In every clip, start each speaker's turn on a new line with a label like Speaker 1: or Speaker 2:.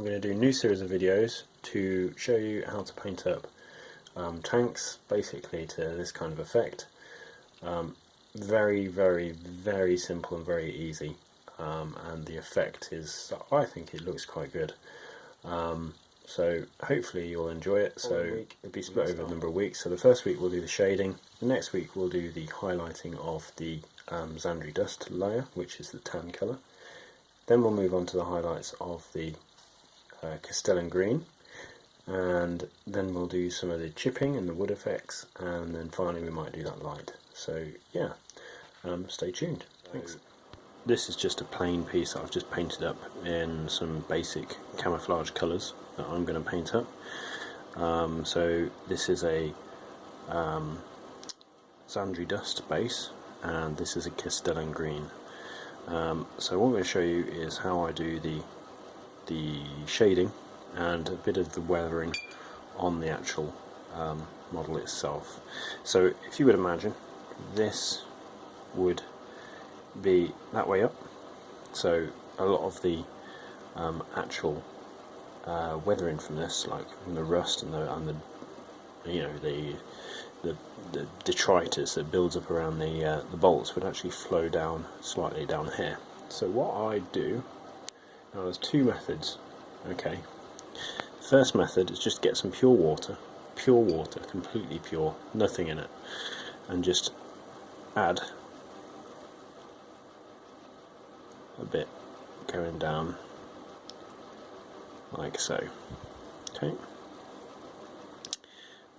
Speaker 1: I'm going to do a new series of videos to show you how to paint up tanks basically to this kind of effect. Very, very, very simple and very easy, and the effect is, I think it looks quite good. So hopefully you'll enjoy it. So it'll be split over a number of weeks. So the first week we'll do the shading, the next week we'll do the highlighting of the Zandri dust layer, which is the tan colour. Then we'll move on to the highlights of the Castellan green, and then we'll do some of the chipping and the wood effects, and then finally we might do that light. So yeah, stay tuned. Thanks. This is just a plain piece that I've just painted up in some basic camouflage colours that I'm going to paint up. So this is a Zandri dust base, and this is a Castellan green. So what I'm going to show you is how I do the shading and a bit of the weathering on the actual model itself. So if you would imagine, this would be that way up, so a lot of the actual weathering from this, like from the rust and the you know the detritus that builds up around the bolts, would actually flow down slightly down here. So what I do now, there's two methods. Okay, first method is just get some pure water, completely pure, nothing in it, and just add a bit going down like so. Okay,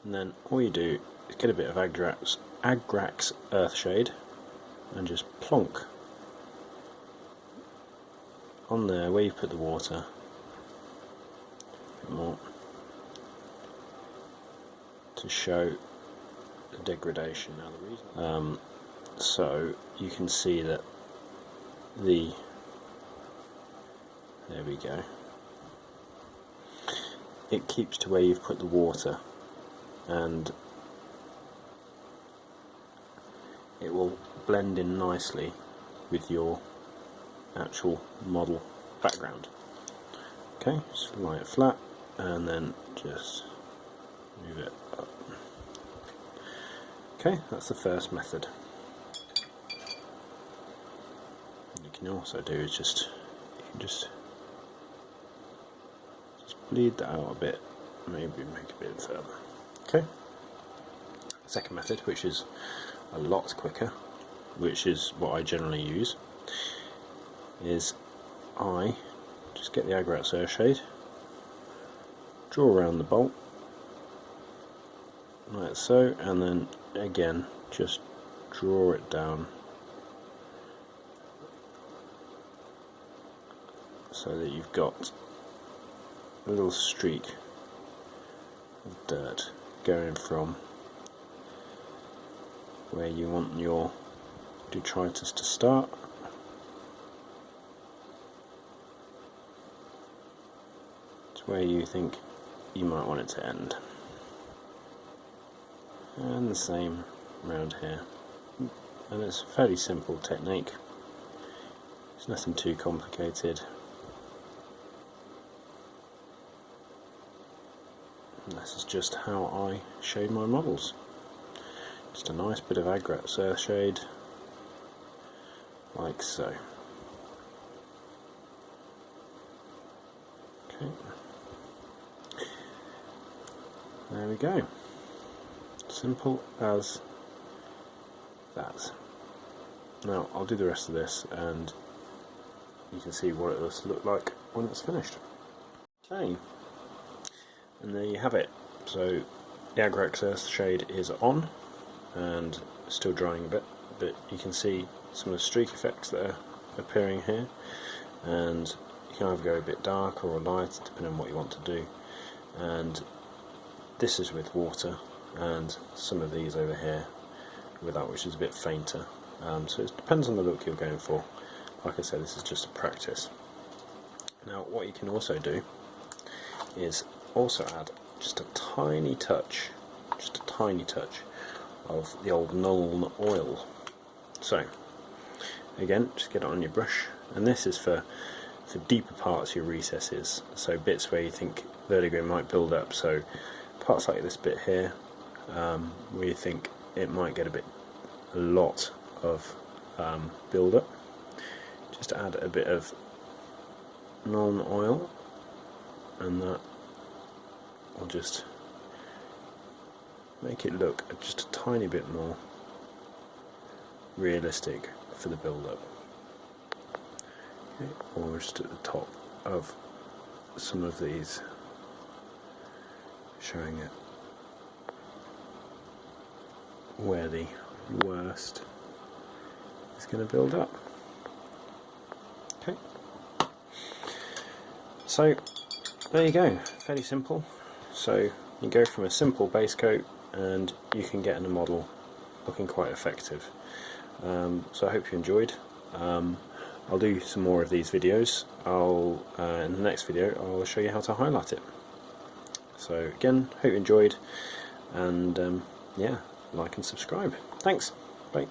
Speaker 1: and then all you do is get a bit of Agrax Earthshade and just plonk on there where you put the water, a bit more, to show the degradation. Now the reason, so you can see that there we go, it keeps to where you've put the water, and it will blend in nicely with your actual model background. Okay, just lie it flat and then just move it up. Okay, that's the first method. What you can also do is just bleed that out a bit, maybe make a bit further. Okay, second method, which is a lot quicker, which is what I generally use, is I just get the Agrax Earthshade, draw around the bolt like so, and then again just draw it down so that you've got a little streak of dirt going from where you want your detritus to start to where you think you might want it to end, and the same around here. And it's a fairly simple technique, it's nothing too complicated. And this is just how I shade my models. Just a nice bit of Agrax Earthshade, like so. Okay, there we go. Simple as that. Now I'll do the rest of this and you can see what it will look like when it's finished. Okay, and there you have it. So the Agrax Earthshade is on and still drying a bit, but you can see some of the streak effects that are appearing here, and you can either go a bit darker or light depending on what you want to do. And this is with water, and some of these over here without, which is a bit fainter. So it depends on the look you're going for. Like I said, this is just a practice. Now what you can also do is also add just a tiny touch of the old Nuln oil. So again, just get it on your brush, and this is for for deeper parts, your recesses, so bits where you think vertigo might build up, so parts like this bit here, where you think it might get a lot of build up, just add a bit of non-oil, and that will just make it look just a tiny bit more realistic for the build-up. Okay, or just at the top of some of these, showing it where the worst is going to build up. Okay, so there you go, fairly simple. So you go from a simple base coat and you can get in a model looking quite effective. So I hope you enjoyed. I'll do some more of these videos. In the next video I'll show you how to highlight it. So again, hope you enjoyed, and yeah, like and subscribe. Thanks, bye.